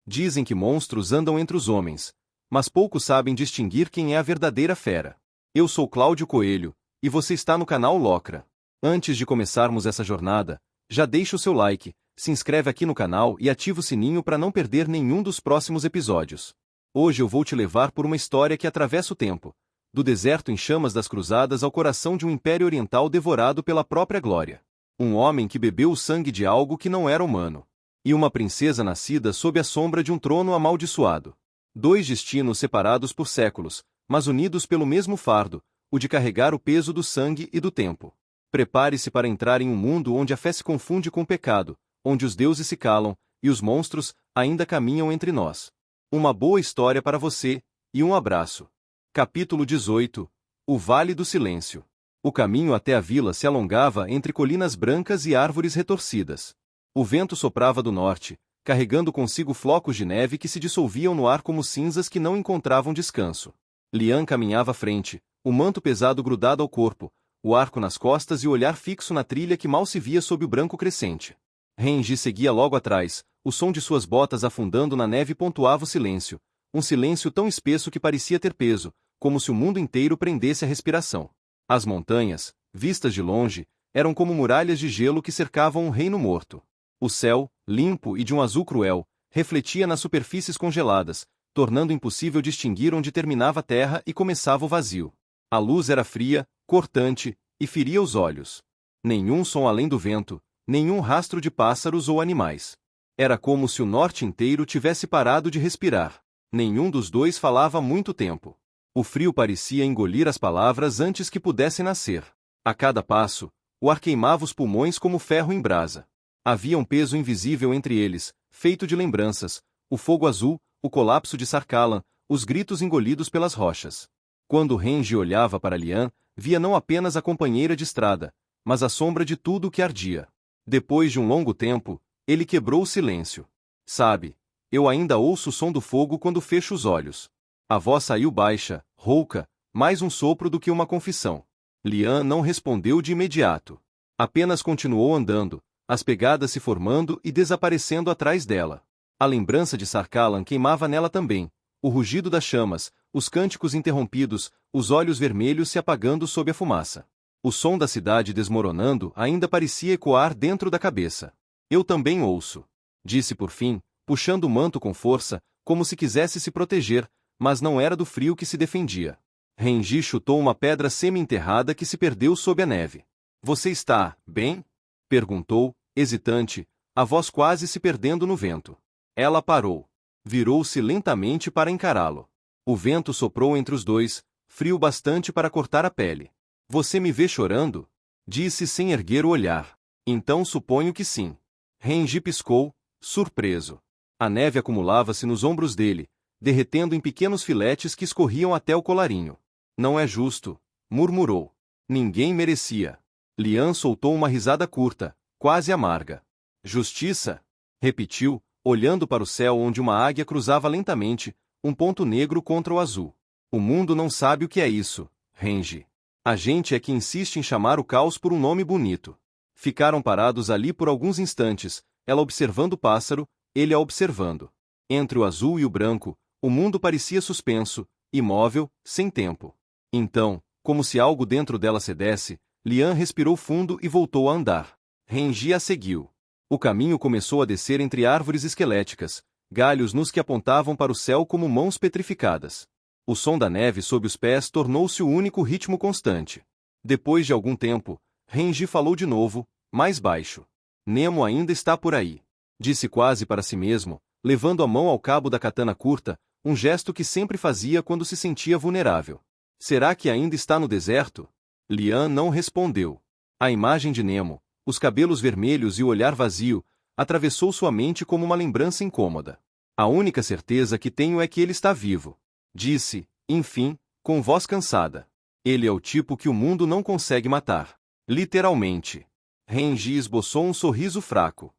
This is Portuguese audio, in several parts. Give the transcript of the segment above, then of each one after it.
Dizem que monstros andam entre os homens, mas poucos sabem distinguir quem é a verdadeira fera. Eu sou Cláudio Coelho, e você está no canal Locra. Antes de começarmos essa jornada, já deixa o seu like, se inscreve aqui no canal e ativa o sininho para não perder nenhum dos próximos episódios. Hoje eu vou te levar por uma história que atravessa o tempo, do deserto em chamas das cruzadas ao coração de um império oriental devorado pela própria glória. Um homem que bebeu o sangue de algo que não era humano. E uma princesa nascida sob a sombra de um trono amaldiçoado. Dois destinos separados por séculos, mas unidos pelo mesmo fardo, o de carregar o peso do sangue e do tempo. Prepare-se para entrar em um mundo onde a fé se confunde com o pecado, onde os deuses se calam, e os monstros ainda caminham entre nós. Uma boa história para você, e um abraço. Capítulo 18. O Vale do Silêncio. O caminho até a vila se alongava entre colinas brancas e árvores retorcidas. O vento soprava do norte, carregando consigo flocos de neve que se dissolviam no ar como cinzas que não encontravam descanso. Lian caminhava à frente, o manto pesado grudado ao corpo, o arco nas costas e o olhar fixo na trilha que mal se via sob o branco crescente. Renji seguia logo atrás, o som de suas botas afundando na neve pontuava o silêncio, um silêncio tão espesso que parecia ter peso, como se o mundo inteiro prendesse a respiração. As montanhas, vistas de longe, eram como muralhas de gelo que cercavam um reino morto. O céu, limpo e de um azul cruel, refletia nas superfícies congeladas, tornando impossível distinguir onde terminava a terra e começava o vazio. A luz era fria, cortante, e feria os olhos. Nenhum som além do vento, nenhum rastro de pássaros ou animais. Era como se o norte inteiro tivesse parado de respirar. Nenhum dos dois falava há muito tempo. O frio parecia engolir as palavras antes que pudessem nascer. A cada passo, o ar queimava os pulmões como ferro em brasa. Havia um peso invisível entre eles, feito de lembranças, o fogo azul, o colapso de Sarkalan, os gritos engolidos pelas rochas. Quando Renji olhava para Lian, via não apenas a companheira de estrada, mas a sombra de tudo o que ardia. Depois de um longo tempo, ele quebrou o silêncio. Sabe, eu ainda ouço o som do fogo quando fecho os olhos. A voz saiu baixa, rouca, mais um sopro do que uma confissão. Lian não respondeu de imediato. Apenas continuou andando, as pegadas se formando e desaparecendo atrás dela. A lembrança de Sarkalan queimava nela também, o rugido das chamas, os cânticos interrompidos, os olhos vermelhos se apagando sob a fumaça. O som da cidade desmoronando ainda parecia ecoar dentro da cabeça. Eu também ouço, disse por fim, puxando o manto com força, como se quisesse se proteger, mas não era do frio que se defendia. Renji chutou uma pedra semi-enterrada que se perdeu sob a neve. Você está bem? Perguntou, hesitante, a voz quase se perdendo no vento. Ela parou. Virou-se lentamente para encará-lo. O vento soprou entre os dois, frio bastante para cortar a pele. Você me vê chorando? Disse sem erguer o olhar. Então suponho que sim. Renji piscou, surpreso. A neve acumulava-se nos ombros dele, derretendo em pequenos filetes que escorriam até o colarinho. Não é justo, murmurou. Ninguém merecia. Lian soltou uma risada curta, quase amarga. Justiça? Repetiu, olhando para o céu onde uma águia cruzava lentamente, um ponto negro contra o azul. O mundo não sabe o que é isso, Renji. A gente é que insiste em chamar o caos por um nome bonito. Ficaram parados ali por alguns instantes, ela observando o pássaro, ele a observando. Entre o azul e o branco, o mundo parecia suspenso, imóvel, sem tempo. Então, como se algo dentro dela cedesse, Lian respirou fundo e voltou a andar. Renji a seguiu. O caminho começou a descer entre árvores esqueléticas, galhos nus que apontavam para o céu como mãos petrificadas. O som da neve sob os pés tornou-se o único ritmo constante. Depois de algum tempo, Renji falou de novo, mais baixo. Nemo ainda está por aí. Disse quase para si mesmo, levando a mão ao cabo da katana curta, um gesto que sempre fazia quando se sentia vulnerável. Será que ainda está no deserto? Lian não respondeu. A imagem de Nemo, os cabelos vermelhos e o olhar vazio, atravessou sua mente como uma lembrança incômoda. A única certeza que tenho é que ele está vivo. Disse, enfim, com voz cansada. Ele é o tipo que o mundo não consegue matar. Literalmente. Renji esboçou um sorriso fraco.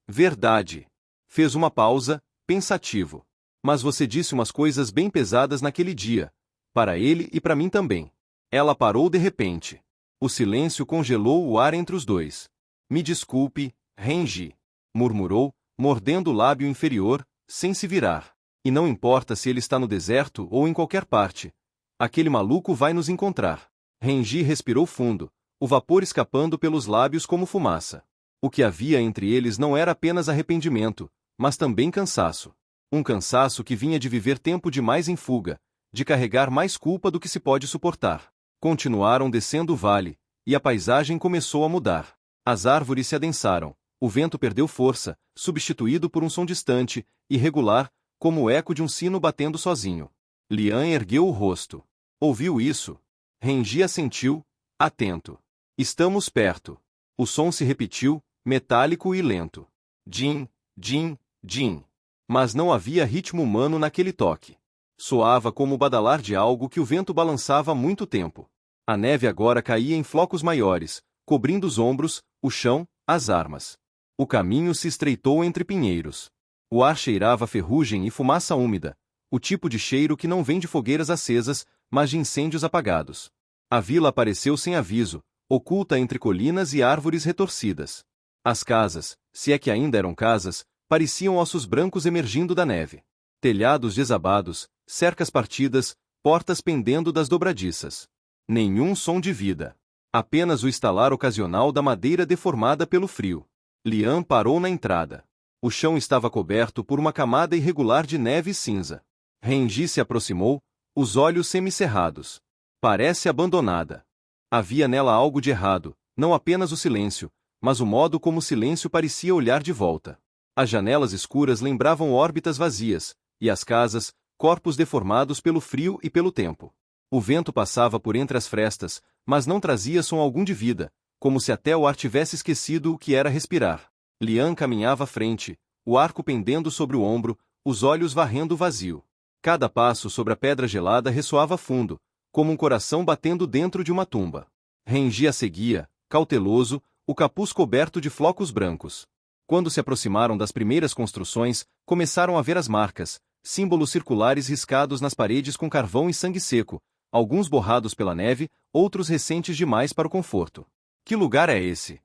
Verdade. Fez uma pausa, pensativo. Mas você disse umas coisas bem pesadas naquele dia. Para ele e para mim também. Ela parou de repente. O silêncio congelou o ar entre os dois. Me desculpe, Renji. Murmurou, mordendo o lábio inferior, sem se virar. E não importa se ele está no deserto ou em qualquer parte. Aquele maluco vai nos encontrar. Renji respirou fundo, o vapor escapando pelos lábios como fumaça. O que havia entre eles não era apenas arrependimento, mas também cansaço. Um cansaço que vinha de viver tempo demais em fuga, de carregar mais culpa do que se pode suportar. Continuaram descendo o vale, e a paisagem começou a mudar. As árvores se adensaram, o vento perdeu força, substituído por um som distante, irregular, como o eco de um sino batendo sozinho. Lian ergueu o rosto. Ouviu isso? Renji assentiu, atento. Estamos perto. O som se repetiu, metálico e lento. Din, din, din. Mas não havia ritmo humano naquele toque. Soava como o badalar de algo que o vento balançava há muito tempo. A neve agora caía em flocos maiores, cobrindo os ombros, o chão, as armas. O caminho se estreitou entre pinheiros. O ar cheirava ferrugem e fumaça úmida, o tipo de cheiro que não vem de fogueiras acesas, mas de incêndios apagados. A vila apareceu sem aviso, oculta entre colinas e árvores retorcidas. As casas, se é que ainda eram casas, pareciam ossos brancos emergindo da neve. Telhados desabados, cercas partidas, portas pendendo das dobradiças. Nenhum som de vida. Apenas o estalar ocasional da madeira deformada pelo frio. Lian parou na entrada. O chão estava coberto por uma camada irregular de neve cinza. Renji se aproximou, os olhos semicerrados. Parece abandonada. Havia nela algo de errado, não apenas o silêncio, mas o modo como o silêncio parecia olhar de volta. As janelas escuras lembravam órbitas vazias, e as casas, corpos deformados pelo frio e pelo tempo. O vento passava por entre as frestas, mas não trazia som algum de vida, como se até o ar tivesse esquecido o que era respirar. Lian caminhava à frente, o arco pendendo sobre o ombro, os olhos varrendo o vazio. Cada passo sobre a pedra gelada ressoava fundo, como um coração batendo dentro de uma tumba. Renji a seguia, cauteloso, o capuz coberto de flocos brancos. Quando se aproximaram das primeiras construções, começaram a ver as marcas, símbolos circulares riscados nas paredes com carvão e sangue seco, alguns borrados pela neve, outros recentes demais para o conforto. Que lugar é esse?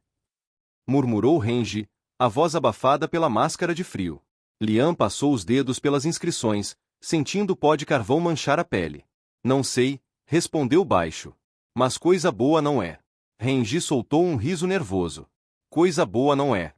Murmurou Renji, a voz abafada pela máscara de frio. Lian passou os dedos pelas inscrições, sentindo o pó de carvão manchar a pele. Não sei, respondeu baixo. Mas coisa boa não é. Renji soltou um riso nervoso. Coisa boa não é.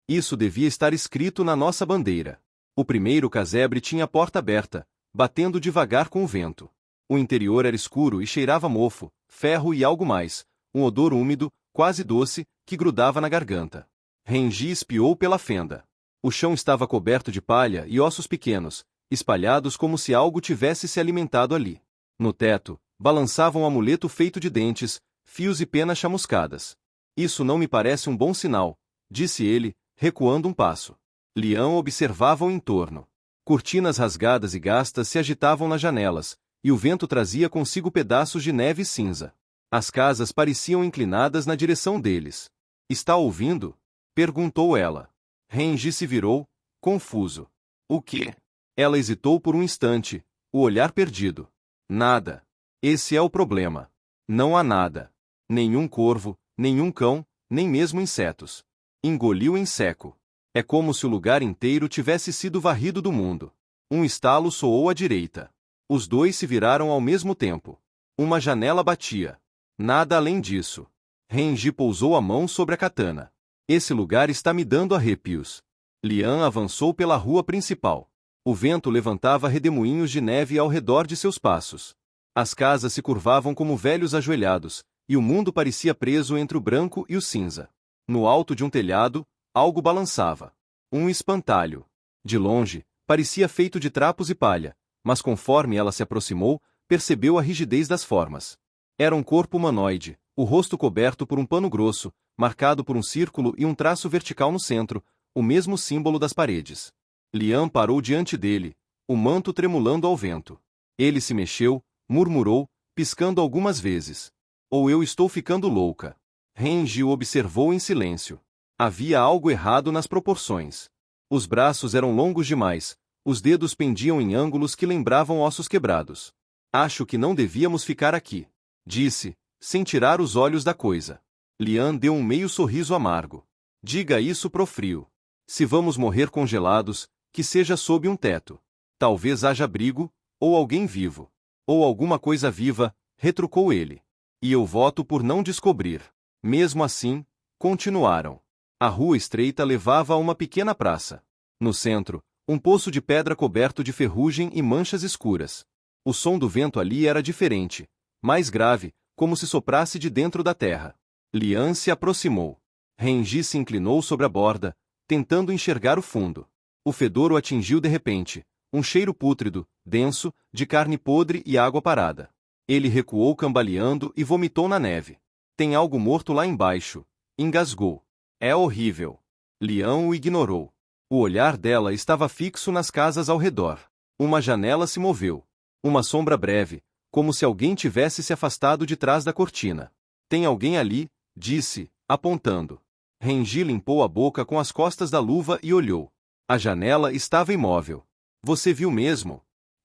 Isso devia estar escrito na nossa bandeira. O primeiro casebre tinha a porta aberta, batendo devagar com o vento. O interior era escuro e cheirava mofo, ferro e algo mais, um odor úmido, quase doce, que grudava na garganta. Renji espiou pela fenda. O chão estava coberto de palha e ossos pequenos, espalhados como se algo tivesse se alimentado ali. No teto, balançava um amuleto feito de dentes, fios e penas chamuscadas. Isso não me parece um bom sinal, disse ele, recuando um passo. Lian observava o entorno. Cortinas rasgadas e gastas se agitavam nas janelas, e o vento trazia consigo pedaços de neve cinza. As casas pareciam inclinadas na direção deles. Está ouvindo? Perguntou ela. Renji se virou, confuso. O quê? Ela hesitou por um instante, o olhar perdido. Nada. Esse é o problema. Não há nada. Nenhum corvo, nenhum cão, nem mesmo insetos. Engoliu em seco. É como se o lugar inteiro tivesse sido varrido do mundo. Um estalo soou à direita. Os dois se viraram ao mesmo tempo. Uma janela batia. Nada além disso. Renji pousou a mão sobre a katana. Esse lugar está me dando arrepios. Lian avançou pela rua principal. O vento levantava redemoinhos de neve ao redor de seus passos. As casas se curvavam como velhos ajoelhados, e o mundo parecia preso entre o branco e o cinza. No alto de um telhado, algo balançava. Um espantalho. De longe, parecia feito de trapos e palha, mas conforme ela se aproximou, percebeu a rigidez das formas. Era um corpo humanoide, o rosto coberto por um pano grosso, marcado por um círculo e um traço vertical no centro, o mesmo símbolo das paredes. Lian parou diante dele, o manto tremulando ao vento. Ele se mexeu, murmurou, piscando algumas vezes. Ou eu estou ficando louca. Renji o observou em silêncio. Havia algo errado nas proporções. Os braços eram longos demais, os dedos pendiam em ângulos que lembravam ossos quebrados. Acho que não devíamos ficar aqui, disse, sem tirar os olhos da coisa. Lian deu um meio sorriso amargo. Diga isso pro frio. Se vamos morrer congelados, Que seja sob um teto. Talvez haja abrigo, ou alguém vivo. Ou alguma coisa viva, retrucou ele. E eu voto por não descobrir. Mesmo assim, continuaram. A rua estreita levava a uma pequena praça. No centro, um poço de pedra coberto de ferrugem e manchas escuras. O som do vento ali era diferente, mais grave, como se soprasse de dentro da terra. Lian se aproximou. Renji se inclinou sobre a borda, tentando enxergar o fundo. O fedor o atingiu de repente, um cheiro pútrido, denso, de carne podre e água parada. Ele recuou cambaleando e vomitou na neve. Tem algo morto lá embaixo, engasgou. É horrível. Lian o ignorou. O olhar dela estava fixo nas casas ao redor. Uma janela se moveu. Uma sombra breve, como se alguém tivesse se afastado de trás da cortina. Tem alguém ali, disse, apontando. Renji limpou a boca com as costas da luva e olhou. A janela estava imóvel. Você viu mesmo?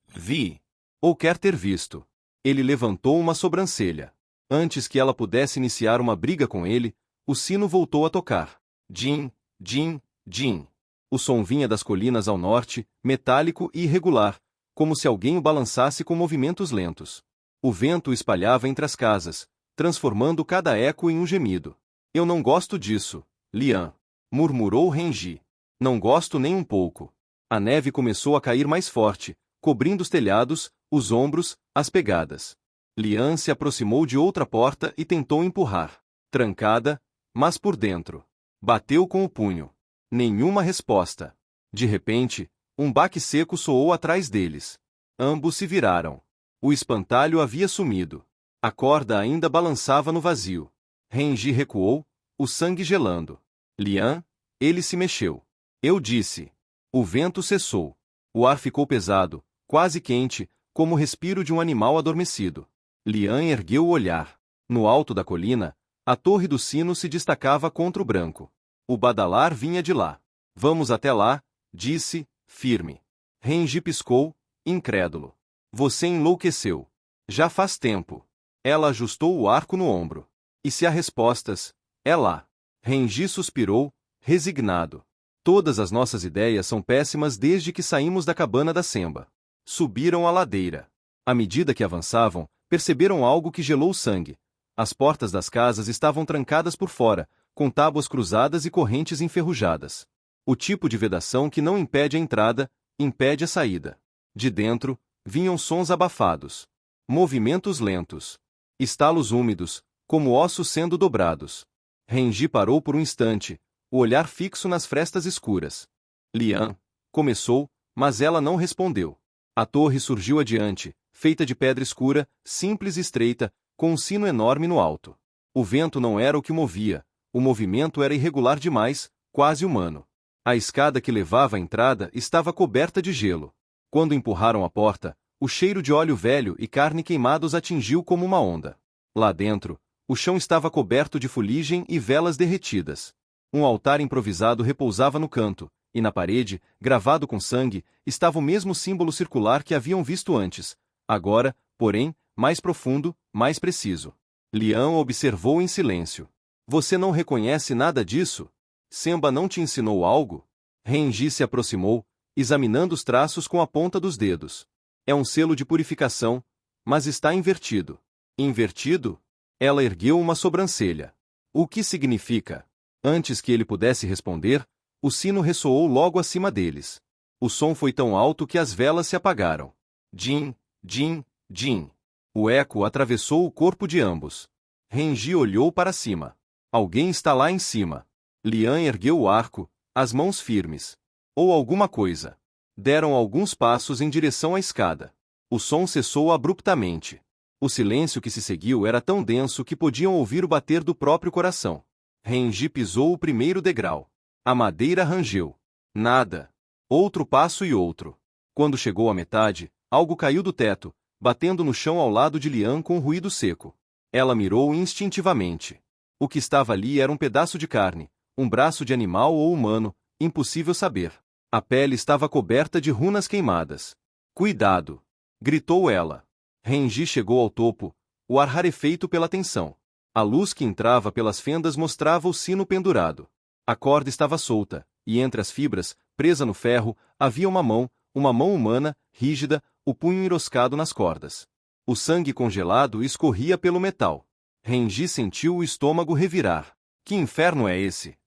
Vi. Ou quer ter visto. Ele levantou uma sobrancelha. Antes que ela pudesse iniciar uma briga com ele, o sino voltou a tocar. Din, din, din. O som vinha das colinas ao norte, metálico e irregular, como se alguém o balançasse com movimentos lentos. O vento o espalhava entre as casas, transformando cada eco em um gemido. Eu não gosto disso, Lian, murmurou Renji. Não gosto nem um pouco. A neve começou a cair mais forte, cobrindo os telhados, os ombros, as pegadas. Lian se aproximou de outra porta e tentou empurrar. Trancada, mas por dentro. Bateu com o punho. Nenhuma resposta. De repente, um baque seco soou atrás deles. Ambos se viraram. O espantalho havia sumido. A corda ainda balançava no vazio. Renji recuou, o sangue gelando. Lian, ele se mexeu. Eu disse. O vento cessou. O ar ficou pesado, quase quente, como o respiro de um animal adormecido. Lian ergueu o olhar. No alto da colina, a torre do sino se destacava contra o branco. O badalar vinha de lá. Vamos até lá, disse, firme. Renji piscou, incrédulo. Você enlouqueceu. Já faz tempo. Ela ajustou o arco no ombro. E se há respostas, é lá. Renji suspirou, resignado. Todas as nossas ideias são péssimas desde que saímos da cabana da Semba. Subiram a ladeira. À medida que avançavam, perceberam algo que gelou o sangue. As portas das casas estavam trancadas por fora, com tábuas cruzadas e correntes enferrujadas. O tipo de vedação que não impede a entrada, impede a saída. De dentro, vinham sons abafados. Movimentos lentos. Estalos úmidos, como ossos sendo dobrados. Renji parou por um instante, o olhar fixo nas frestas escuras. Lian, começou, mas ela não respondeu. A torre surgiu adiante, feita de pedra escura, simples e estreita, com um sino enorme no alto. O vento não era o que movia, o movimento era irregular demais, quase humano. A escada que levava à entrada estava coberta de gelo. Quando empurraram a porta, o cheiro de óleo velho e carne queimados atingiu como uma onda. Lá dentro, o chão estava coberto de fuligem e velas derretidas. Um altar improvisado repousava no canto, e na parede, gravado com sangue, estava o mesmo símbolo circular que haviam visto antes, agora, porém, mais profundo, mais preciso. Lian observou em silêncio. Você não reconhece nada disso? Semba não te ensinou algo? Renji se aproximou, examinando os traços com a ponta dos dedos. É um selo de purificação, mas está invertido. Invertido? Ela ergueu uma sobrancelha. O que significa? Antes que ele pudesse responder, o sino ressoou logo acima deles. O som foi tão alto que as velas se apagaram. Din, din, din. O eco atravessou o corpo de ambos. Renji olhou para cima. Alguém está lá em cima. Lian ergueu o arco, as mãos firmes. Ou alguma coisa. Deram alguns passos em direção à escada. O som cessou abruptamente. O silêncio que se seguiu era tão denso que podiam ouvir o bater do próprio coração. Renji pisou o primeiro degrau. A madeira rangeu. Nada. Outro passo e outro. Quando chegou à metade, algo caiu do teto, batendo no chão ao lado de Lian com um ruído seco. Ela mirou instintivamente. O que estava ali era um pedaço de carne, um braço de animal ou humano, impossível saber. A pele estava coberta de runas queimadas. Cuidado! Gritou ela. Renji chegou ao topo, o ar rarefeito pela tensão. A luz que entrava pelas fendas mostrava o sino pendurado. A corda estava solta, e entre as fibras, Presa no ferro, havia uma mão humana, rígida, o punho enroscado nas cordas. O sangue congelado escorria pelo metal. Renji sentiu o estômago revirar. Que inferno é esse?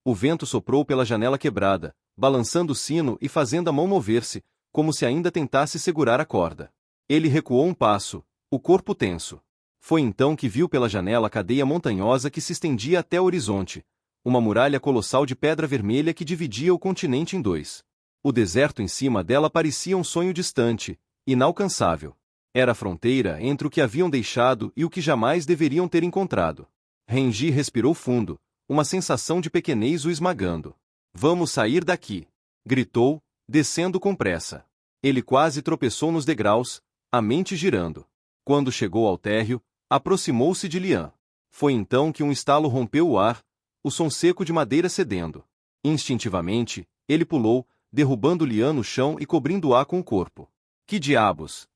O vento soprou pela janela quebrada, balançando o sino e fazendo a mão mover-se, como se ainda tentasse segurar a corda. Ele recuou um passo, o corpo tenso. Foi então que viu pela janela a cadeia montanhosa que se estendia até o horizonte, uma muralha colossal de pedra vermelha que dividia o continente em dois. O deserto em cima dela parecia um sonho distante, inalcançável. Era a fronteira entre o que haviam deixado e o que jamais deveriam ter encontrado. Renji respirou fundo, uma sensação de pequenez o esmagando. Vamos sair daqui! Gritou, descendo com pressa. Ele quase tropeçou nos degraus, a mente girando. Quando chegou ao térreo, aproximou-se de Lian. Foi então que um estalo rompeu o ar, o som seco de madeira cedendo. Instintivamente, ele pulou, derrubando Lian no chão e cobrindo-a com o corpo. Que diabos!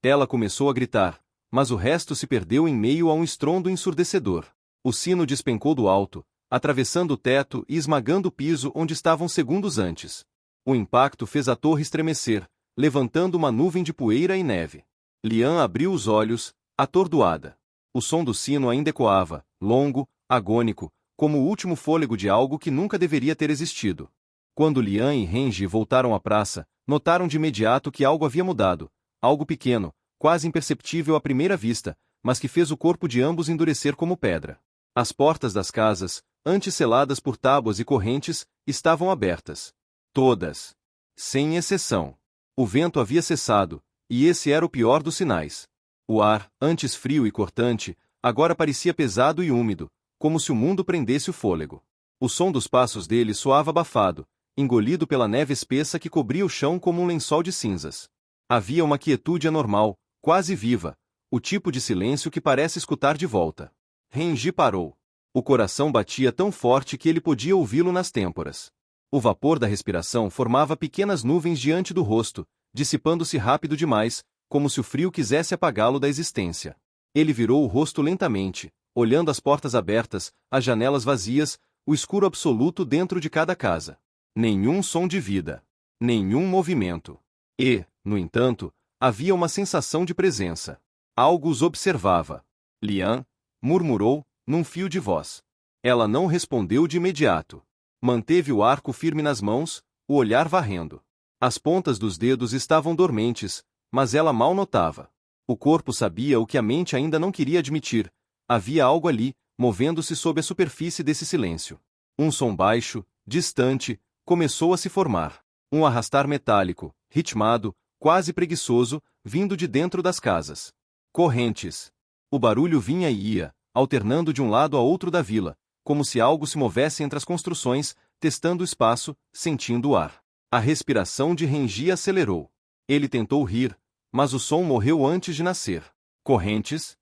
Ela começou a gritar, mas o resto se perdeu em meio a um estrondo ensurdecedor. O sino despencou do alto, atravessando o teto e esmagando o piso onde estavam segundos antes. O impacto fez a torre estremecer, levantando uma nuvem de poeira e neve. Lian abriu os olhos, atordoada. O som do sino ainda ecoava, longo, agônico, como o último fôlego de algo que nunca deveria ter existido. Quando Lian e Renji voltaram à praça, notaram de imediato que algo havia mudado, algo pequeno, quase imperceptível à primeira vista, mas que fez o corpo de ambos endurecer como pedra. As portas das casas, antes seladas por tábuas e correntes, estavam abertas. Todas. Sem exceção. O vento havia cessado, e esse era o pior dos sinais. O ar, antes frio e cortante, agora parecia pesado e úmido, como se o mundo prendesse o fôlego. O som dos passos dele soava abafado, engolido pela neve espessa que cobria o chão como um lençol de cinzas. Havia uma quietude anormal, quase viva, o tipo de silêncio que parece escutar de volta. Renji parou. O coração batia tão forte que ele podia ouvi-lo nas têmporas. O vapor da respiração formava pequenas nuvens diante do rosto, dissipando-se rápido demais, como se o frio quisesse apagá-lo da existência. Ele virou o rosto lentamente, olhando as portas abertas, as janelas vazias, o escuro absoluto dentro de cada casa. Nenhum som de vida. Nenhum movimento. E, no entanto, havia uma sensação de presença. Algo os observava. Lian murmurou, num fio de voz. Ela não respondeu de imediato. Manteve o arco firme nas mãos, o olhar varrendo. As pontas dos dedos estavam dormentes, mas ela mal notava. O corpo sabia o que a mente ainda não queria admitir. Havia algo ali, movendo-se sob a superfície desse silêncio. Um som baixo, distante, começou a se formar. Um arrastar metálico, ritmado, quase preguiçoso, vindo de dentro das casas. Correntes. O barulho vinha e ia, alternando de um lado a outro da vila, como se algo se movesse entre as construções, testando o espaço, sentindo o ar. A respiração de Renji acelerou. Ele tentou rir, mas o som morreu antes de nascer. Correntes?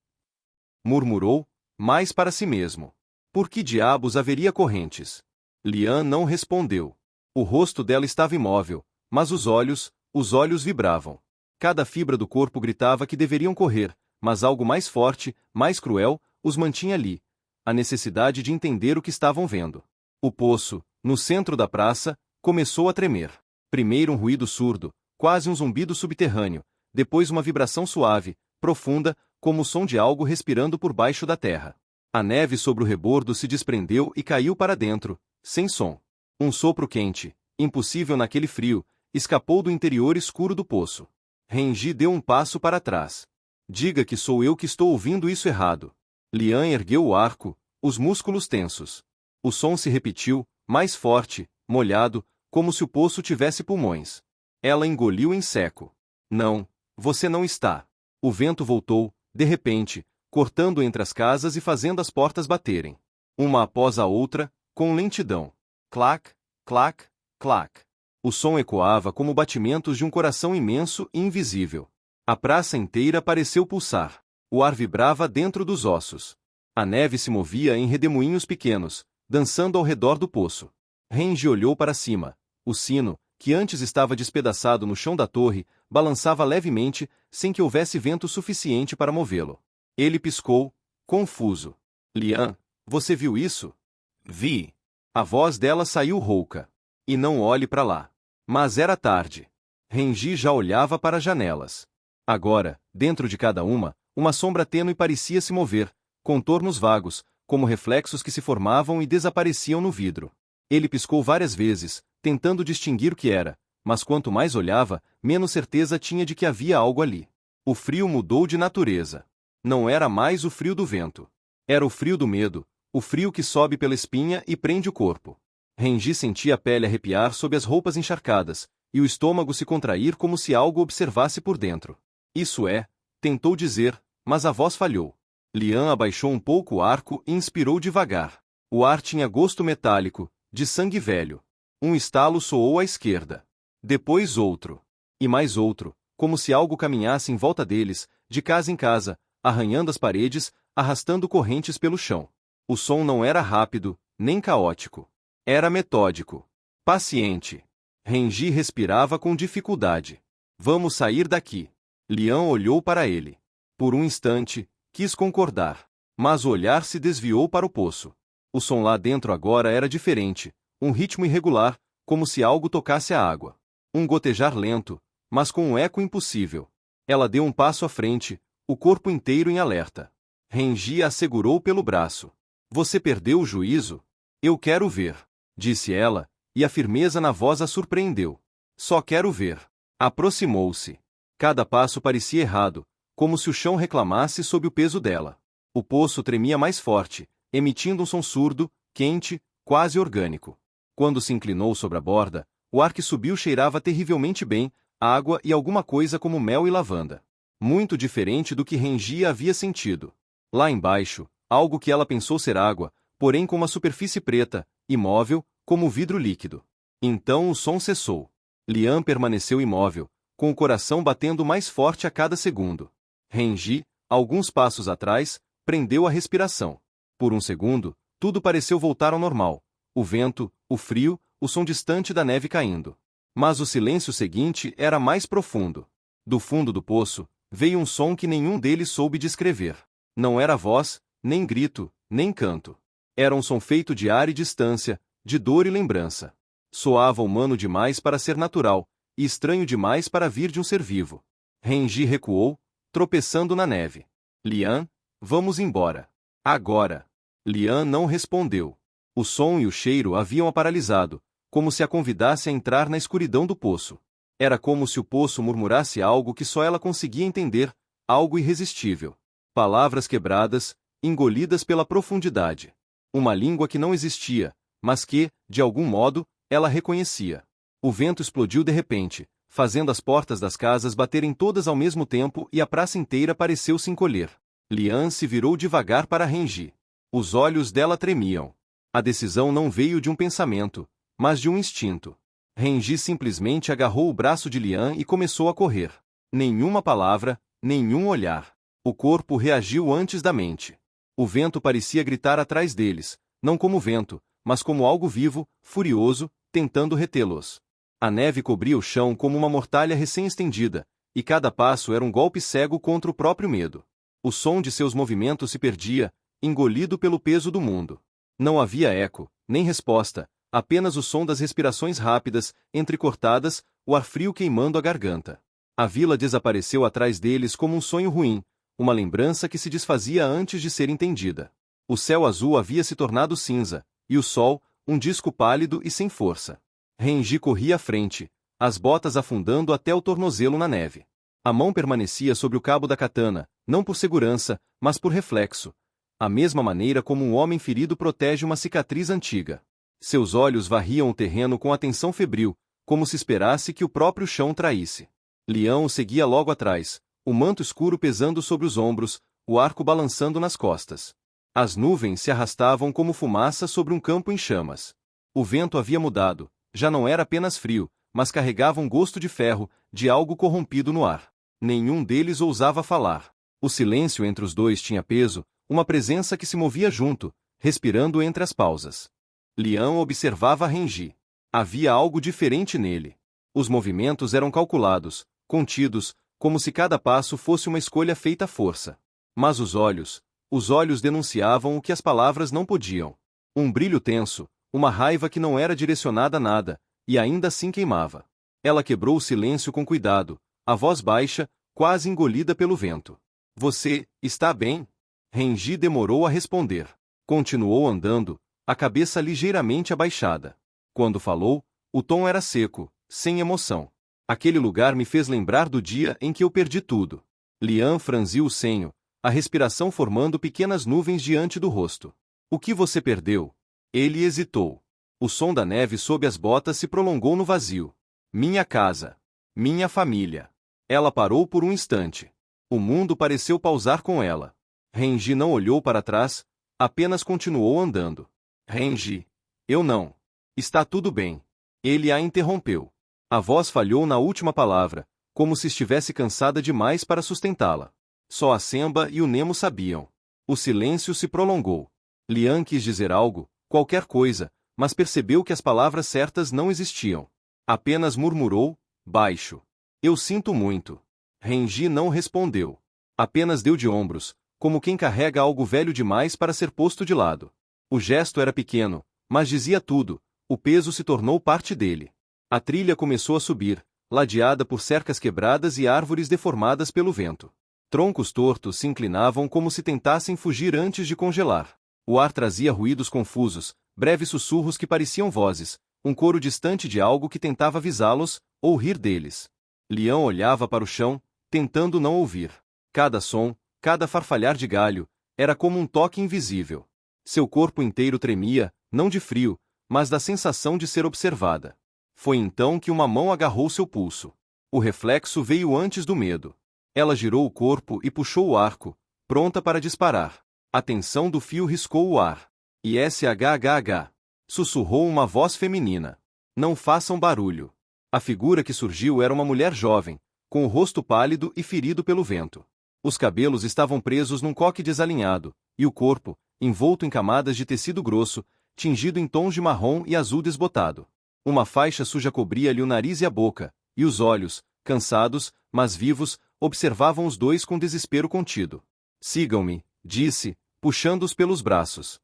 Murmurou, mais para si mesmo. Por que diabos haveria correntes? Lian não respondeu. O rosto dela estava imóvel, mas os olhos vibravam. Cada fibra do corpo gritava que deveriam correr, mas algo mais forte, mais cruel, os mantinha ali. A necessidade de entender o que estavam vendo. O poço, no centro da praça, começou a tremer. Primeiro um ruído surdo, quase um zumbido subterrâneo, depois uma vibração suave, profunda, como o som de algo respirando por baixo da terra. A neve sobre o rebordo se desprendeu e caiu para dentro, sem som. Um sopro quente, impossível naquele frio, escapou do interior escuro do poço. Renji deu um passo para trás. Diga que sou eu que estou ouvindo isso errado. Lian ergueu o arco, os músculos tensos. O som se repetiu, mais forte, molhado, como se o poço tivesse pulmões. Ela engoliu em seco. Não, você não está. O vento voltou, de repente, cortando entre as casas e fazendo as portas baterem. Uma após a outra, com lentidão. Clac, clac, clac. O som ecoava como batimentos de um coração imenso e invisível. A praça inteira pareceu pulsar. O ar vibrava dentro dos ossos. A neve se movia em redemoinhos pequenos, dançando ao redor do poço. Renji olhou para cima. O sino, que antes estava despedaçado no chão da torre, balançava levemente, sem que houvesse vento suficiente para movê-lo. Ele piscou, confuso. Lian, você viu isso? Vi. A voz dela saiu rouca. E não olhe para lá. Mas era tarde. Renji já olhava para as janelas. Agora, dentro de cada uma sombra tênue parecia se mover, contornos vagos, como reflexos que se formavam e desapareciam no vidro. Ele piscou várias vezes, tentando distinguir o que era, mas quanto mais olhava, menos certeza tinha de que havia algo ali. O frio mudou de natureza. Não era mais o frio do vento. Era o frio do medo, o frio que sobe pela espinha e prende o corpo. Renji sentia a pele arrepiar sob as roupas encharcadas, e o estômago se contrair como se algo observasse por dentro. Isso é, tentou dizer, mas a voz falhou. Lian abaixou um pouco o arco e inspirou devagar. O ar tinha gosto metálico, de sangue velho. Um estalo soou à esquerda. Depois outro. E mais outro, como se algo caminhasse em volta deles, de casa em casa, arranhando as paredes, arrastando correntes pelo chão. O som não era rápido, nem caótico. Era metódico. Paciente. Renji respirava com dificuldade. Vamos sair daqui. Lian olhou para ele. Por um instante, quis concordar. Mas o olhar se desviou para o poço. O som lá dentro agora era diferente, um ritmo irregular, como se algo tocasse a água. Um gotejar lento, mas com um eco impossível. Ela deu um passo à frente, o corpo inteiro em alerta. Renji a segurou pelo braço. Você perdeu o juízo? Eu quero ver, disse ela, e a firmeza na voz a surpreendeu. Só quero ver. Aproximou-se. Cada passo parecia errado, como se o chão reclamasse sob o peso dela. O poço tremia mais forte, emitindo um som surdo, quente, quase orgânico. Quando se inclinou sobre a borda, o ar que subiu cheirava terrivelmente bem, água e alguma coisa como mel e lavanda. Muito diferente do que Renji havia sentido. Lá embaixo, algo que ela pensou ser água, porém com uma superfície preta, imóvel, como vidro líquido. Então o som cessou. Lian permaneceu imóvel, com o coração batendo mais forte a cada segundo. Renji, alguns passos atrás, prendeu a respiração. Por um segundo, tudo pareceu voltar ao normal. O vento, o frio, o som distante da neve caindo. Mas o silêncio seguinte era mais profundo. Do fundo do poço, veio um som que nenhum deles soube descrever. Não era voz, nem grito, nem canto. Era um som feito de ar e distância, de dor e lembrança. Soava humano demais para ser natural, e estranho demais para vir de um ser vivo. Renji recuou, tropeçando na neve. Lian, vamos embora. Agora. Lian não respondeu. O som e o cheiro haviam a paralisado, como se a convidasse a entrar na escuridão do poço. Era como se o poço murmurasse algo que só ela conseguia entender, algo irresistível. Palavras quebradas, engolidas pela profundidade. Uma língua que não existia, mas que, de algum modo, ela reconhecia. O vento explodiu de repente, fazendo as portas das casas baterem todas ao mesmo tempo e a praça inteira pareceu se encolher. Lian se virou devagar para Renji. Os olhos dela tremiam. A decisão não veio de um pensamento, mas de um instinto. Renji simplesmente agarrou o braço de Lian e começou a correr. Nenhuma palavra, nenhum olhar. O corpo reagiu antes da mente. O vento parecia gritar atrás deles, não como vento, mas como algo vivo, furioso, tentando retê-los. A neve cobria o chão como uma mortalha recém-estendida, e cada passo era um golpe cego contra o próprio medo. O som de seus movimentos se perdia, engolido pelo peso do mundo. Não havia eco, nem resposta, apenas o som das respirações rápidas, entrecortadas, o ar frio queimando a garganta. A vila desapareceu atrás deles como um sonho ruim, uma lembrança que se desfazia antes de ser entendida. O céu azul havia se tornado cinza, e o sol, um disco pálido e sem força. Renji corria à frente, as botas afundando até o tornozelo na neve. A mão permanecia sobre o cabo da katana, não por segurança, mas por reflexo. A mesma maneira como um homem ferido protege uma cicatriz antiga. Seus olhos varriam o terreno com atenção febril, como se esperasse que o próprio chão traísse. Lian o seguia logo atrás, o manto escuro pesando sobre os ombros, o arco balançando nas costas. As nuvens se arrastavam como fumaça sobre um campo em chamas. O vento havia mudado, já não era apenas frio, mas carregava um gosto de ferro, de algo corrompido no ar. Nenhum deles ousava falar. O silêncio entre os dois tinha peso, uma presença que se movia junto, respirando entre as pausas. Lian observava Renji. Havia algo diferente nele. Os movimentos eram calculados, contidos, como se cada passo fosse uma escolha feita à força. Mas os olhos denunciavam o que as palavras não podiam. Um brilho tenso, uma raiva que não era direcionada a nada, e ainda assim queimava. Ela quebrou o silêncio com cuidado, a voz baixa, quase engolida pelo vento. Você está bem? Renji demorou a responder. Continuou andando, a cabeça ligeiramente abaixada. Quando falou, o tom era seco, sem emoção. Aquele lugar me fez lembrar do dia em que eu perdi tudo. Lian franziu o senho, a respiração formando pequenas nuvens diante do rosto. O que você perdeu? Ele hesitou. O som da neve sob as botas se prolongou no vazio. Minha casa. Minha família. Ela parou por um instante. O mundo pareceu pausar com ela. Renji não olhou para trás, apenas continuou andando. Renji. Eu não. Está tudo bem. Ele a interrompeu. A voz falhou na última palavra, como se estivesse cansada demais para sustentá-la. Só a Semba e o Nemo sabiam. O silêncio se prolongou. Lian quis dizer algo, qualquer coisa, mas percebeu que as palavras certas não existiam. Apenas murmurou, baixo. Eu sinto muito. Renji não respondeu. Apenas deu de ombros, como quem carrega algo velho demais para ser posto de lado. O gesto era pequeno, mas dizia tudo, o peso se tornou parte dele. A trilha começou a subir, ladeada por cercas quebradas e árvores deformadas pelo vento. Troncos tortos se inclinavam como se tentassem fugir antes de congelar. O ar trazia ruídos confusos, breves sussurros que pareciam vozes, um coro distante de algo que tentava avisá-los, ou rir deles. Lian olhava para o chão, tentando não ouvir. Cada som, cada farfalhar de galho, era como um toque invisível. Seu corpo inteiro tremia, não de frio, mas da sensação de ser observada. Foi então que uma mão agarrou seu pulso. O reflexo veio antes do medo. Ela girou o corpo e puxou o arco, pronta para disparar. A tensão do fio riscou o ar. "ISHHH", sussurrou uma voz feminina. "Não façam barulho." A figura que surgiu era uma mulher jovem, com o rosto pálido e ferido pelo vento. Os cabelos estavam presos num coque desalinhado, e o corpo, envolto em camadas de tecido grosso, tingido em tons de marrom e azul desbotado. Uma faixa suja cobria-lhe o nariz e a boca, e os olhos, cansados, mas vivos, observavam os dois com desespero contido. "Sigam-me", disse, puxando-os pelos braços.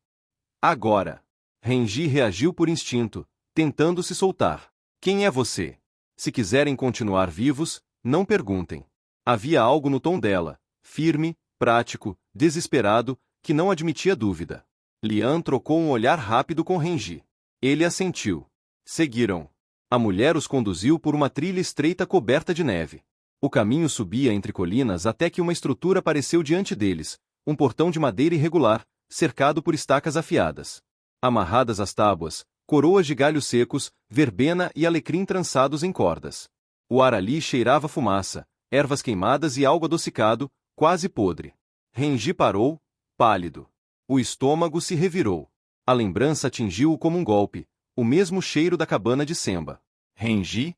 "Agora." Renji reagiu por instinto, tentando se soltar. "Quem é você? Se quiserem continuar vivos, não perguntem." Havia algo no tom dela, firme, prático, desesperado, que não admitia dúvida. Lian trocou um olhar rápido com Renji. Ele assentiu. Seguiram. A mulher os conduziu por uma trilha estreita coberta de neve. O caminho subia entre colinas até que uma estrutura apareceu diante deles, um portão de madeira irregular, cercado por estacas afiadas. Amarradas às tábuas, coroas de galhos secos, verbena e alecrim trançados em cordas. O ar ali cheirava fumaça, ervas queimadas e algo adocicado, quase podre. Renji parou, pálido. O estômago se revirou. A lembrança atingiu-o como um golpe, o mesmo cheiro da cabana de Semba. "Renji?"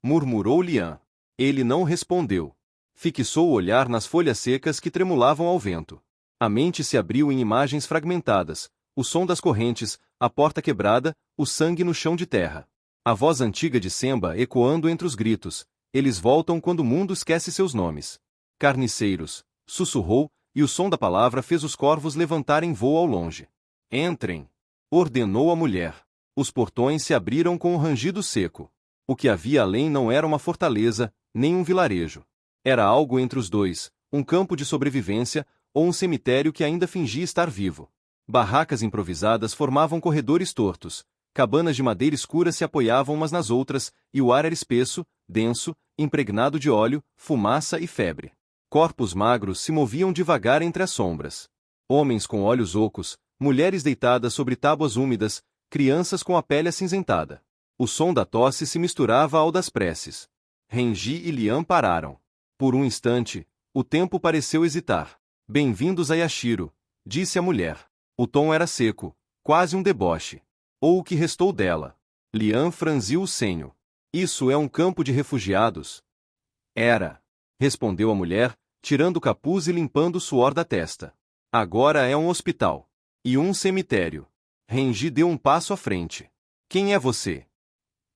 murmurou Lian. Ele não respondeu. Fixou o olhar nas folhas secas que tremulavam ao vento. A mente se abriu em imagens fragmentadas, o som das correntes, a porta quebrada, o sangue no chão de terra. A voz antiga de Semba ecoando entre os gritos. "Eles voltam quando o mundo esquece seus nomes." "Carniceiros", sussurrou, e o som da palavra fez os corvos levantarem voo ao longe. "Entrem", ordenou a mulher. Os portões se abriram com um rangido seco. O que havia além não era uma fortaleza, nem um vilarejo. Era algo entre os dois, um campo de sobrevivência, ou um cemitério que ainda fingia estar vivo. Barracas improvisadas formavam corredores tortos, cabanas de madeira escura se apoiavam umas nas outras, e o ar era espesso, denso, impregnado de óleo, fumaça e febre. Corpos magros se moviam devagar entre as sombras. Homens com olhos ocos, mulheres deitadas sobre tábuas úmidas, crianças com a pele acinzentada. O som da tosse se misturava ao das preces. Renji e Lian pararam. Por um instante, o tempo pareceu hesitar. "Bem-vindos a Yashiro", disse a mulher. O tom era seco, quase um deboche. Ou o que restou dela. Lian franziu o senho. "Isso é um campo de refugiados?" "Era", respondeu a mulher, tirando o capuz e limpando o suor da testa. "Agora é um hospital. E um cemitério." Renji deu um passo à frente. "Quem é você?"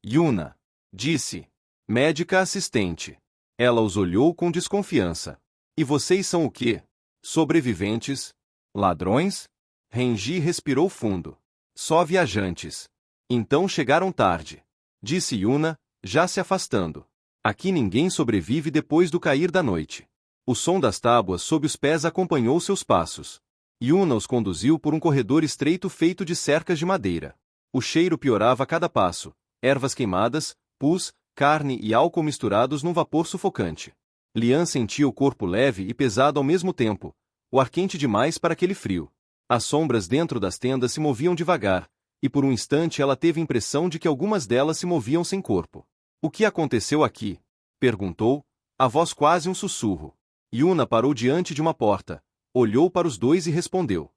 "Yuna", disse. "Médica assistente." Ela os olhou com desconfiança. "E vocês são o quê? Sobreviventes? Ladrões?" Renji respirou fundo. "Só viajantes." "Então chegaram tarde." disse Yuna, já se afastando. Aqui ninguém sobrevive depois do cair da noite. O som das tábuas sob os pés acompanhou seus passos. Yuna os conduziu por um corredor estreito feito de cercas de madeira. O cheiro piorava a cada passo, ervas queimadas, pus, carne e álcool misturados num vapor sufocante. Lian sentia o corpo leve e pesado ao mesmo tempo, o ar quente demais para aquele frio. As sombras dentro das tendas se moviam devagar, e por um instante ela teve a impressão de que algumas delas se moviam sem corpo. O que aconteceu aqui? Perguntou, a voz quase um sussurro. Yuna parou diante de uma porta, olhou para os dois e respondeu.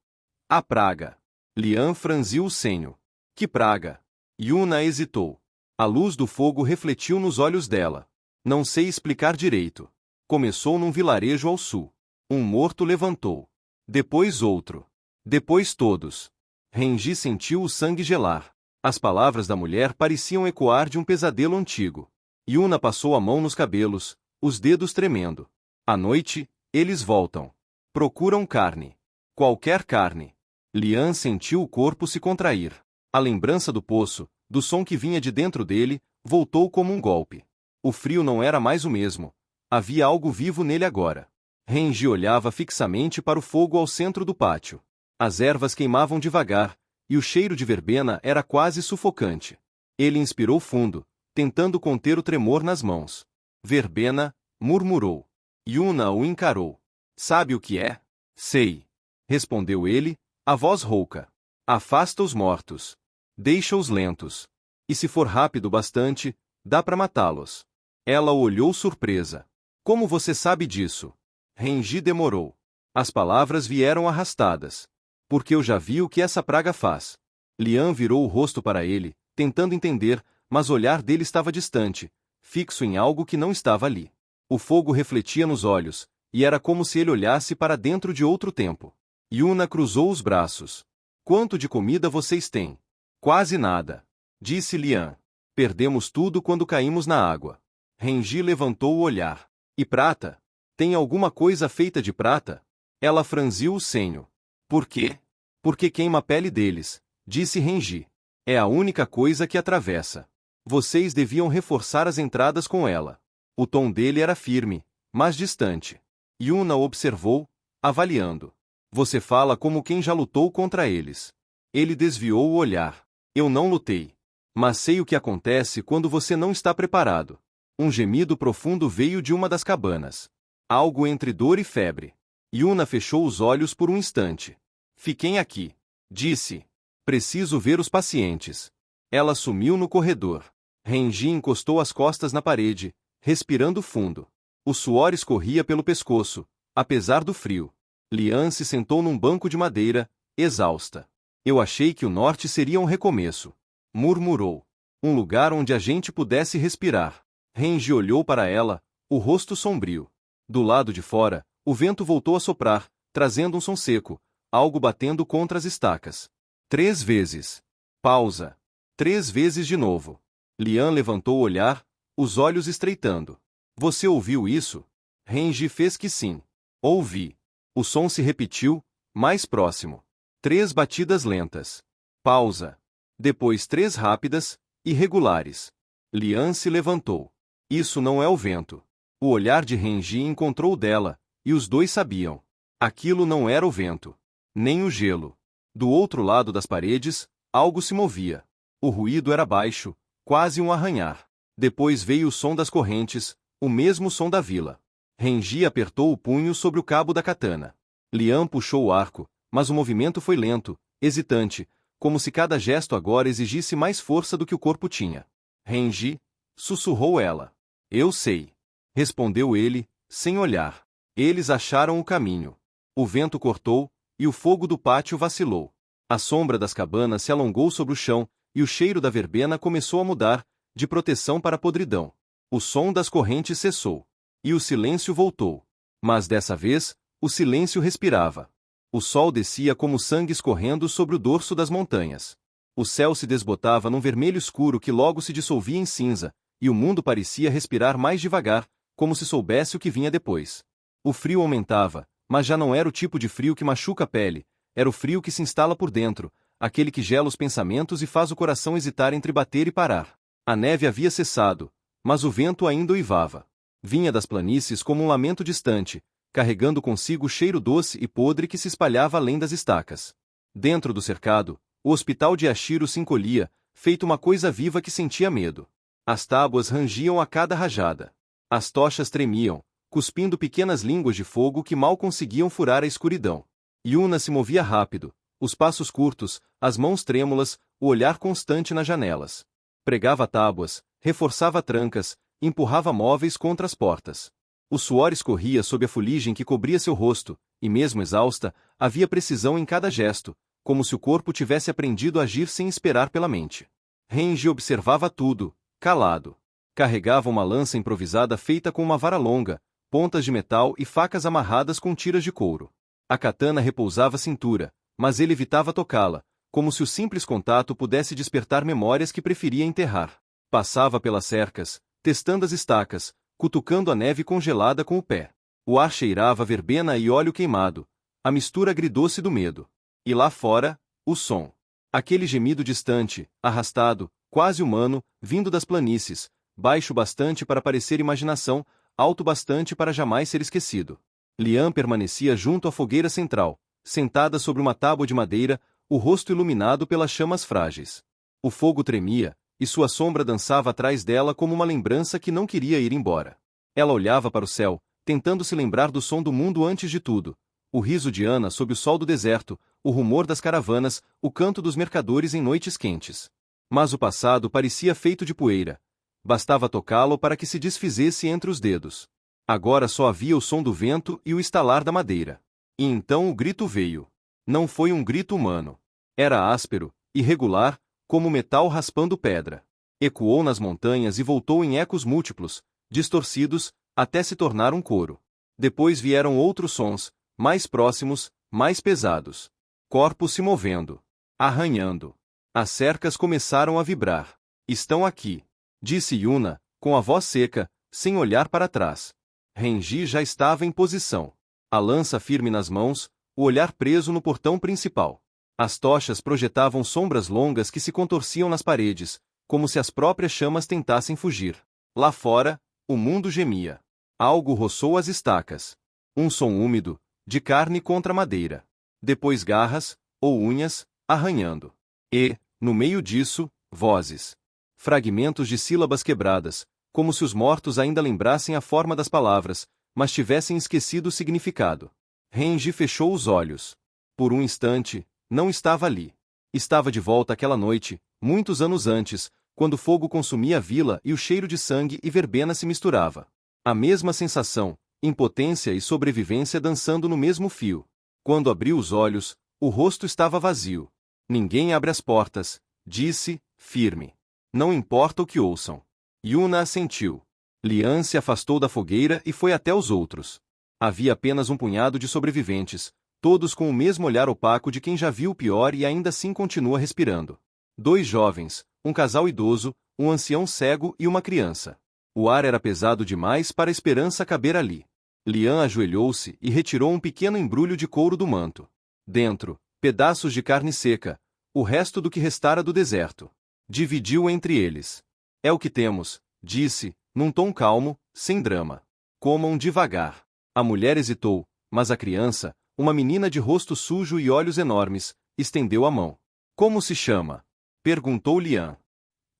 A praga. Lian franziu o senho. Que praga? Yuna hesitou. A luz do fogo refletiu nos olhos dela. Não sei explicar direito. Começou num vilarejo ao sul. Um morto levantou. Depois outro. Depois todos. Renji sentiu o sangue gelar. As palavras da mulher pareciam ecoar de um pesadelo antigo. Yuna passou a mão nos cabelos, os dedos tremendo. À noite, eles voltam. Procuram carne. Qualquer carne. Lian sentiu o corpo se contrair. A lembrança do poço, do som que vinha de dentro dele, voltou como um golpe. O frio não era mais o mesmo. Havia algo vivo nele agora. Renji olhava fixamente para o fogo ao centro do pátio. As ervas queimavam devagar, e o cheiro de verbena era quase sufocante. Ele inspirou fundo, tentando conter o tremor nas mãos. Verbena, murmurou. Yuna o encarou. Sabe o que é? Sei. Respondeu ele, a voz rouca. Afasta os mortos. Deixa-os lentos. E se for rápido bastante, dá para matá-los. Ela o olhou surpresa. Como você sabe disso? Renji demorou. As palavras vieram arrastadas. Porque eu já vi o que essa praga faz. Lian virou o rosto para ele, tentando entender, mas o olhar dele estava distante, fixo em algo que não estava ali. O fogo refletia nos olhos, e era como se ele olhasse para dentro de outro tempo. Yuna cruzou os braços. Quanto de comida vocês têm? Quase nada. Disse Lian. Perdemos tudo quando caímos na água. Renji levantou o olhar. E prata? Tem alguma coisa feita de prata? Ela franziu o senho. Por quê? Porque queima a pele deles, disse Renji. É a única coisa que atravessa. Vocês deviam reforçar as entradas com ela. O tom dele era firme, mas distante. Yuna observou, avaliando. Você fala como quem já lutou contra eles. Ele desviou o olhar. Eu não lutei. Mas sei o que acontece quando você não está preparado. Um gemido profundo veio de uma das cabanas. Algo entre dor e febre. Yuna fechou os olhos por um instante. Fiquem aqui. Disse. Preciso ver os pacientes. Ela sumiu no corredor. Renji encostou as costas na parede, respirando fundo. O suor escorria pelo pescoço, apesar do frio. Lian se sentou num banco de madeira, exausta. Eu achei que o norte seria um recomeço. Murmurou. Um lugar onde a gente pudesse respirar. Renji olhou para ela, o rosto sombrio. Do lado de fora, o vento voltou a soprar, trazendo um som seco, algo batendo contra as estacas. 3 vezes. Pausa. 3 vezes de novo. Lian levantou o olhar, os olhos estreitando. Você ouviu isso? Renji fez que sim. Ouvi. O som se repetiu, mais próximo. 3 batidas lentas. Pausa. Depois 3 rápidas, irregulares. Lian se levantou. Isso não é o vento. O olhar de Renji encontrou o dela, e os dois sabiam. Aquilo não era o vento. Nem o gelo. Do outro lado das paredes, algo se movia. O ruído era baixo, quase um arranhar. Depois veio o som das correntes, o mesmo som da vila. Renji apertou o punho sobre o cabo da katana. Lian puxou o arco, mas o movimento foi lento, hesitante, como se cada gesto agora exigisse mais força do que o corpo tinha. Renji, sussurrou ela. Eu sei. Respondeu ele, sem olhar. Eles acharam o caminho. O vento cortou, e o fogo do pátio vacilou. A sombra das cabanas se alongou sobre o chão, e o cheiro da verbena começou a mudar, de proteção para podridão. O som das correntes cessou. E o silêncio voltou. Mas dessa vez, o silêncio respirava. O sol descia como sangue escorrendo sobre o dorso das montanhas. O céu se desbotava num vermelho escuro que logo se dissolvia em cinza, e o mundo parecia respirar mais devagar, como se soubesse o que vinha depois. O frio aumentava, mas já não era o tipo de frio que machuca a pele, era o frio que se instala por dentro, aquele que gela os pensamentos e faz o coração hesitar entre bater e parar. A neve havia cessado, mas o vento ainda uivava. Vinha das planícies como um lamento distante, carregando consigo o cheiro doce e podre que se espalhava além das estacas. Dentro do cercado, o hospital de Ashiro se encolhia, feito uma coisa viva que sentia medo. As tábuas rangiam a cada rajada. As tochas tremiam, cuspindo pequenas línguas de fogo que mal conseguiam furar a escuridão. Yuna se movia rápido, os passos curtos, as mãos trêmulas, o olhar constante nas janelas. Pregava tábuas, reforçava trancas, empurrava móveis contra as portas. O suor escorria sob a fuligem que cobria seu rosto, e mesmo exausta, havia precisão em cada gesto, como se o corpo tivesse aprendido a agir sem esperar pela mente. Renji observava tudo, calado. Carregava uma lança improvisada feita com uma vara longa, pontas de metal e facas amarradas com tiras de couro. A katana repousava à cintura, mas ele evitava tocá-la, como se o simples contato pudesse despertar memórias que preferia enterrar. Passava pelas cercas, testando as estacas, cutucando a neve congelada com o pé. O ar cheirava verbena e óleo queimado, a mistura agridoce do medo. E lá fora, o som. Aquele gemido distante, arrastado, quase humano, vindo das planícies, baixo bastante para parecer imaginação, alto bastante para jamais ser esquecido. Lian permanecia junto à fogueira central, sentada sobre uma tábua de madeira, o rosto iluminado pelas chamas frágeis. O fogo tremia, e sua sombra dançava atrás dela como uma lembrança que não queria ir embora. Ela olhava para o céu, tentando se lembrar do som do mundo antes de tudo. O riso de Ana sob o sol do deserto, o rumor das caravanas, o canto dos mercadores em noites quentes. Mas o passado parecia feito de poeira. Bastava tocá-lo para que se desfizesse entre os dedos. Agora só havia o som do vento e o estalar da madeira. E então o grito veio. Não foi um grito humano. Era áspero, irregular, como metal raspando pedra. Ecoou nas montanhas e voltou em ecos múltiplos, distorcidos, até se tornar um coro. Depois vieram outros sons, mais próximos, mais pesados. Corpos se movendo. Arranhando. As cercas começaram a vibrar. Estão aqui, disse Yuna, com a voz seca, sem olhar para trás. Renji já estava em posição. A lança firme nas mãos, o olhar preso no portão principal. As tochas projetavam sombras longas que se contorciam nas paredes, como se as próprias chamas tentassem fugir. Lá fora, o mundo gemia. Algo roçou as estacas. Um som úmido, de carne contra madeira. Depois garras, ou unhas, arranhando. E, no meio disso, vozes. Fragmentos de sílabas quebradas, como se os mortos ainda lembrassem a forma das palavras, mas tivessem esquecido o significado. Renji fechou os olhos. Por um instante, não estava ali. Estava de volta aquela noite, muitos anos antes, quando o fogo consumia a vila e o cheiro de sangue e verbena se misturava. A mesma sensação, impotência e sobrevivência dançando no mesmo fio. Quando abriu os olhos, o rosto estava vazio. Ninguém abre as portas, disse, firme. Não importa o que ouçam. Yuna assentiu. Lian se afastou da fogueira e foi até os outros. Havia apenas um punhado de sobreviventes, todos com o mesmo olhar opaco de quem já viu o pior e ainda assim continua respirando. 2 jovens, um casal idoso, um ancião cego e uma criança. O ar era pesado demais para a esperança caber ali. Lian ajoelhou-se e retirou um pequeno embrulho de couro do manto. Dentro, pedaços de carne seca, o resto do que restara do deserto. Dividiu entre eles. É o que temos, disse, num tom calmo, sem drama. Comam devagar. A mulher hesitou, mas a criança, uma menina de rosto sujo e olhos enormes, estendeu a mão. Como se chama? Perguntou Lian.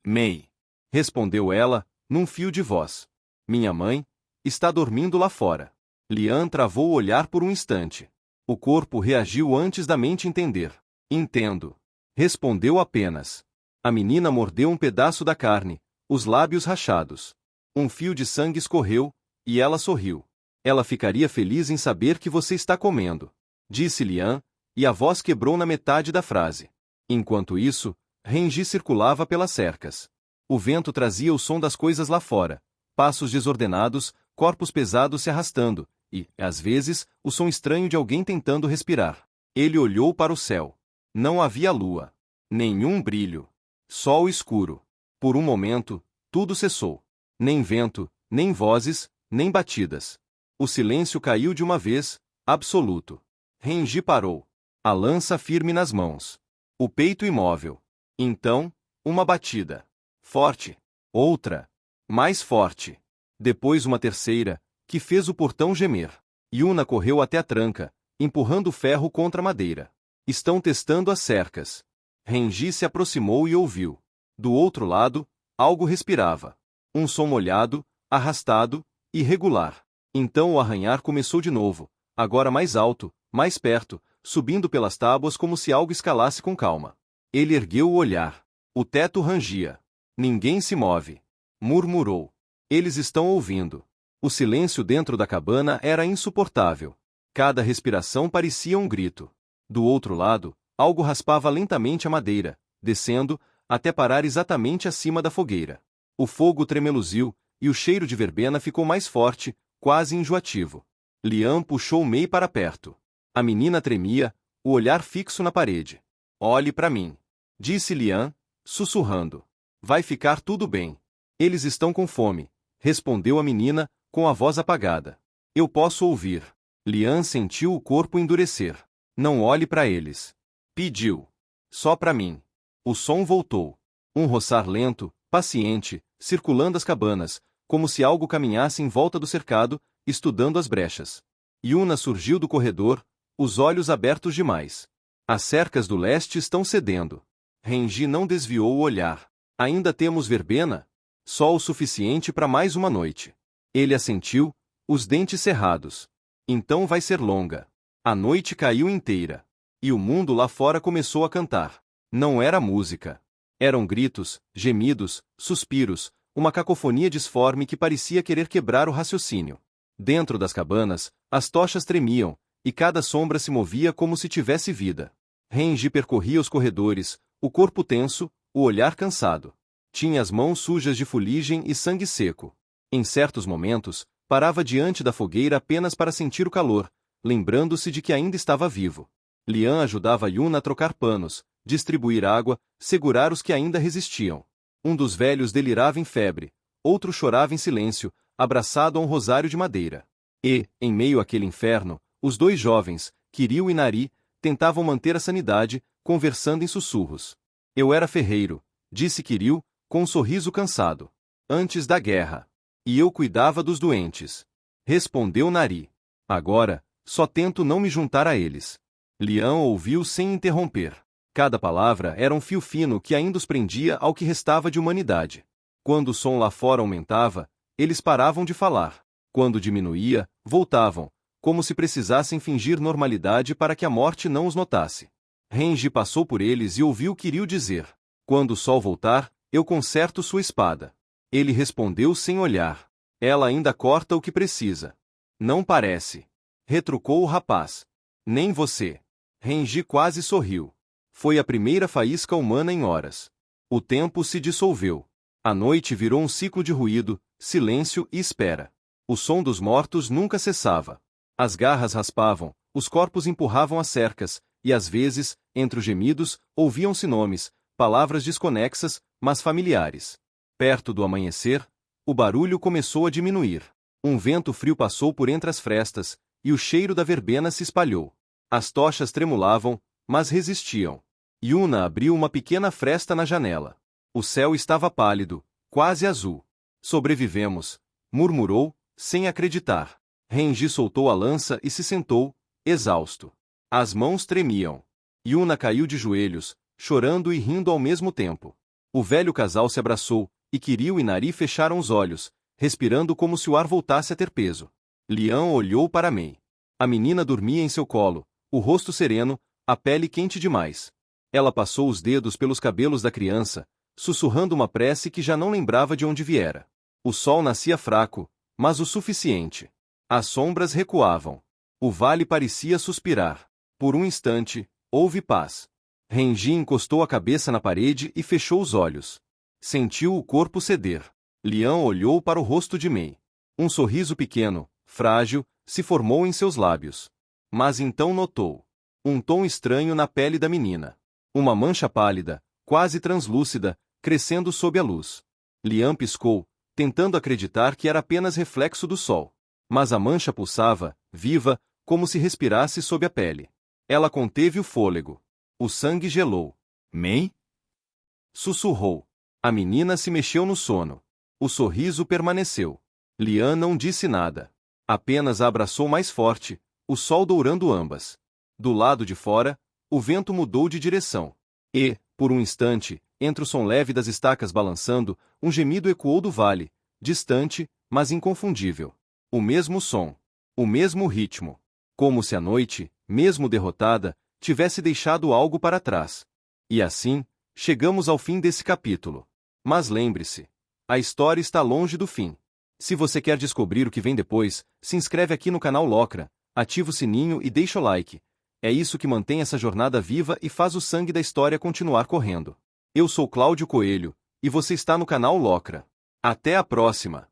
Mei. Respondeu ela, num fio de voz. Minha mãe está dormindo lá fora. Lian travou o olhar por um instante. O corpo reagiu antes da mente entender. Entendo. Respondeu apenas. A menina mordeu um pedaço da carne, os lábios rachados. Um fio de sangue escorreu, e ela sorriu. Ela ficaria feliz em saber que você está comendo, disse Lian, e a voz quebrou na metade da frase. Enquanto isso, Renji circulava pelas cercas. O vento trazia o som das coisas lá fora, passos desordenados, corpos pesados se arrastando, e, às vezes, o som estranho de alguém tentando respirar. Ele olhou para o céu. Não havia lua. Nenhum brilho. Sol escuro. Por um momento, tudo cessou. Nem vento, nem vozes, nem batidas. O silêncio caiu de uma vez, absoluto. Renji parou. A lança firme nas mãos. O peito imóvel. Então, uma batida. Forte. Outra. Mais forte. Depois uma terceira, que fez o portão gemer. Yuna correu até a tranca, empurrando o ferro contra a madeira. Estão testando as cercas. Renji se aproximou e ouviu. Do outro lado, algo respirava. Um som molhado, arrastado, irregular. Então o arranhar começou de novo, agora mais alto, mais perto, subindo pelas tábuas como se algo escalasse com calma. Ele ergueu o olhar. O teto rangia. Ninguém se move. Murmurou. Eles estão ouvindo. O silêncio dentro da cabana era insuportável. Cada respiração parecia um grito. Do outro lado, algo raspava lentamente a madeira, descendo, até parar exatamente acima da fogueira. O fogo tremeluziu, e o cheiro de verbena ficou mais forte, quase enjoativo. Lian puxou Mei para perto. A menina tremia, o olhar fixo na parede. Olhe para mim, disse Lian, sussurrando. Vai ficar tudo bem. Eles estão com fome, respondeu a menina, com a voz apagada. Eu posso ouvir. Lian sentiu o corpo endurecer. Não olhe para eles. Pediu. Só para mim. O som voltou. Um roçar lento, paciente, circulando as cabanas, como se algo caminhasse em volta do cercado, estudando as brechas. Yuna surgiu do corredor, os olhos abertos demais. As cercas do leste estão cedendo. Renji não desviou o olhar. Ainda temos verbena? Só o suficiente para mais uma noite. Ele assentiu, os dentes cerrados. Então vai ser longa. A noite caiu inteira. E o mundo lá fora começou a cantar. Não era música. Eram gritos, gemidos, suspiros, uma cacofonia disforme que parecia querer quebrar o raciocínio. Dentro das cabanas, as tochas tremiam, e cada sombra se movia como se tivesse vida. Renji percorria os corredores, o corpo tenso, o olhar cansado. Tinha as mãos sujas de fuligem e sangue seco. Em certos momentos, parava diante da fogueira apenas para sentir o calor, lembrando-se de que ainda estava vivo. Lian ajudava Yuna a trocar panos, distribuir água, segurar os que ainda resistiam. Um dos velhos delirava em febre, outro chorava em silêncio, abraçado a um rosário de madeira. E, em meio àquele inferno, os dois jovens, Kiryu e Nari, tentavam manter a sanidade, conversando em sussurros. Eu era ferreiro, disse Kiryu, com um sorriso cansado. Antes da guerra. E eu cuidava dos doentes. Respondeu Nari. Agora, só tento não me juntar a eles. Lian ouviu sem interromper. Cada palavra era um fio fino que ainda os prendia ao que restava de humanidade. Quando o som lá fora aumentava, eles paravam de falar. Quando diminuía, voltavam, como se precisassem fingir normalidade para que a morte não os notasse. Renji passou por eles e ouviu Kiryu dizer: quando o sol voltar, eu conserto sua espada. Ele respondeu sem olhar. Ela ainda corta o que precisa. Não parece. Retrucou o rapaz. Nem você. Renji quase sorriu. Foi a primeira faísca humana em horas. O tempo se dissolveu. A noite virou um ciclo de ruído, silêncio e espera. O som dos mortos nunca cessava. As garras raspavam, os corpos empurravam as cercas, e às vezes, entre os gemidos, ouviam-se nomes, palavras desconexas, mas familiares. Perto do amanhecer, o barulho começou a diminuir. Um vento frio passou por entre as frestas, e o cheiro da verbena se espalhou. As tochas tremulavam, mas resistiam. Yuna abriu uma pequena fresta na janela. O céu estava pálido, quase azul. Sobrevivemos, murmurou, sem acreditar. Renji soltou a lança e se sentou, exausto. As mãos tremiam. Yuna caiu de joelhos, chorando e rindo ao mesmo tempo. O velho casal se abraçou, e Kiryu e Nari fecharam os olhos, respirando como se o ar voltasse a ter peso. Lian olhou para Mei. A menina dormia em seu colo, o rosto sereno, a pele quente demais. Ela passou os dedos pelos cabelos da criança, sussurrando uma prece que já não lembrava de onde viera. O sol nascia fraco, mas o suficiente. As sombras recuavam. O vale parecia suspirar. Por um instante, houve paz. Renji encostou a cabeça na parede e fechou os olhos. Sentiu o corpo ceder. Lian olhou para o rosto de Mei. Um sorriso pequeno, frágil, se formou em seus lábios. Mas então notou um tom estranho na pele da menina. Uma mancha pálida, quase translúcida, crescendo sob a luz. Lian piscou, tentando acreditar que era apenas reflexo do sol. Mas a mancha pulsava, viva, como se respirasse sob a pele. Ela conteve o fôlego. O sangue gelou. Mei? Sussurrou. A menina se mexeu no sono. O sorriso permaneceu. Lian não disse nada. Apenas a abraçou mais forte, o sol dourando ambas. Do lado de fora, o vento mudou de direção. E, por um instante, entre o som leve das estacas balançando, um gemido ecoou do vale, distante, mas inconfundível. O mesmo som. O mesmo ritmo. Como se a noite, mesmo derrotada, tivesse deixado algo para trás. E assim, chegamos ao fim desse capítulo. Mas lembre-se, a história está longe do fim. Se você quer descobrir o que vem depois, se inscreve aqui no canal Locra, ativa o sininho e deixa o like. É isso que mantém essa jornada viva e faz o sangue da história continuar correndo. Eu sou Cláudio Coelho, e você está no canal Locra. Até a próxima!